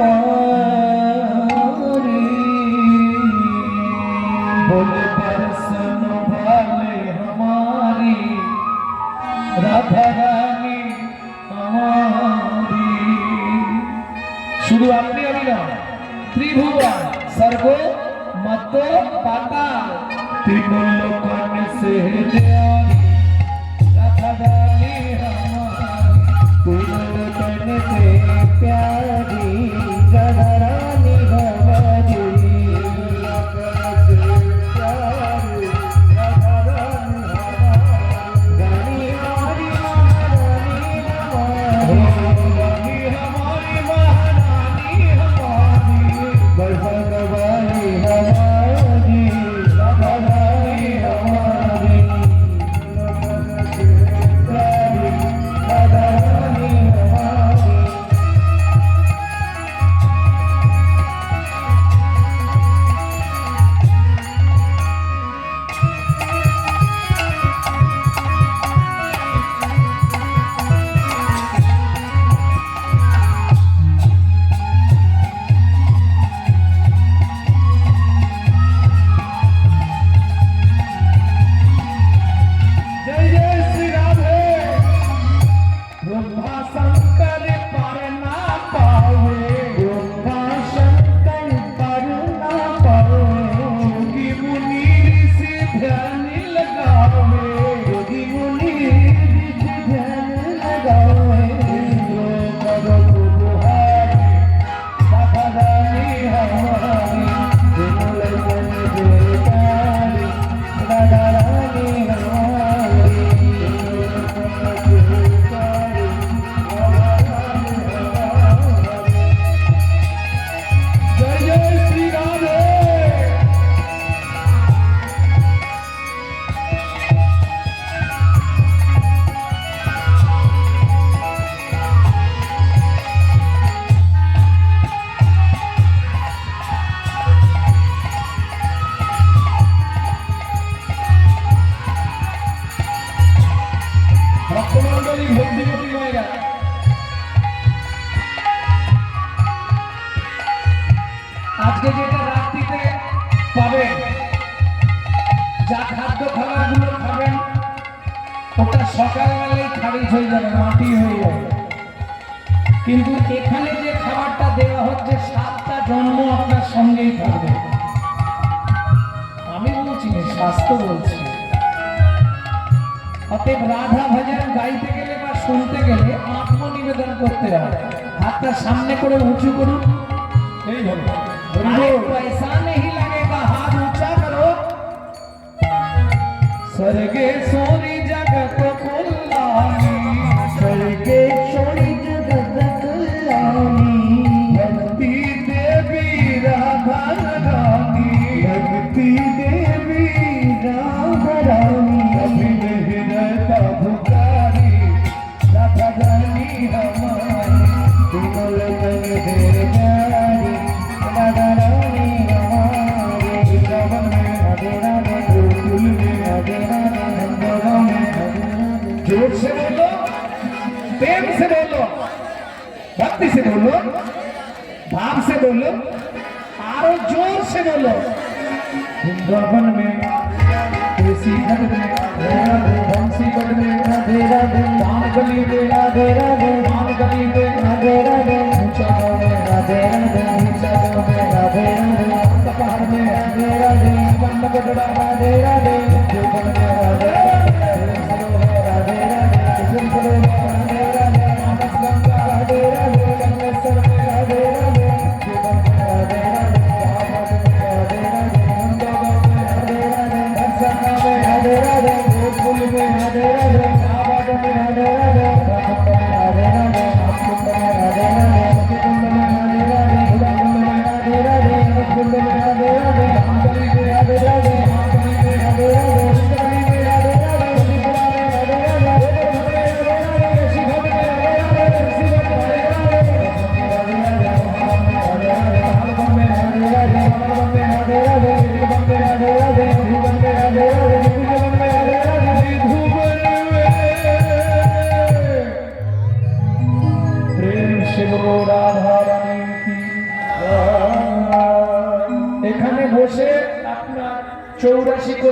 हमारी बोले दर्शन वाले हमारी राधा रानी हमारी। शुरू अपनी अभी ना त्रिभुवन स्वर्ग मध्य पाताल तीनों लोकन से प्यारी राधा रानी हमारी। तीनों लोकन से प्यारी राधा रानी हमारी। আজকে যেটা রাত্রিতে পাবেন, যা খাদ্য খাবারগুলো খাবেন ওটা সকালবেলায় খারিজ হয়ে যাবে, মাটি হয়ে যাবে। কিন্তু এখানে যে খাবারটা দেওয়া হচ্ছে 7টা জন্ম আপনার সঙ্গেই থাকবে। আমি বলছি না, শাস্ত্র বলছি। অতএব রাধা ভজন গাইতে গেলে বা শুনতে গেলে আত্মনিবেদন করতে হয়। হাতটা সামনে করে উঁচু করুন, এই হলো। ऐसा नहीं लगेगा, हाथ ऊंचा करो। स्वर्गे सोरी जगत कुल्लानी, स्वर्गे सोरी जगत कुल्लानी। भक्ति देवी राधा रानी, भक्ति देवी राधा रानी। अभिन हृदय का पुकारी राधा रानी हमारी। तीनों लोकन से प्यारी राधा रानी हमारी। वृंदावन में राधे राधे, गोकुल में राधे राधे, नंदगांव में राधे राधे। जोर से बोलो, प्रेम से बोलो, भक्ति से बोलो, भाव से बोलो, और जोर से बोलो। वृंदावन में तुलसी घट में राधे राधे, बंसी घट में राधे राधे, पान गली में राधे राधे, पान गली में राधे राधे, ऊंचा गाँव में राधे राधे, ऊंचा गाँव में राधे राधे, पहाड़ में राधे राधे, बंद गढ़ा राधे राधे, जोबन में राधे राधे, राधे राधे, कुसुमपुर में राधे राधे, मानस गंगा राधे राधे, गंगेश्वर में राधे राधे, जोबन में राधे राधे, बाबा में राधे राधे, नंदगांव में राधे राधे, हरसंगा में राधे राधे, गोकुल में राधे राधे, बाबा में राधे राधे, रामकुंड में राधे राधे, रामकुंड में राधे राधे, कुंड में राधे राधे, कुंड में राधे राधे, कुंड में राधे राधे, रामगली में राधे राधे, रामगली में राधे राधे। এখানে বসে আপনার 84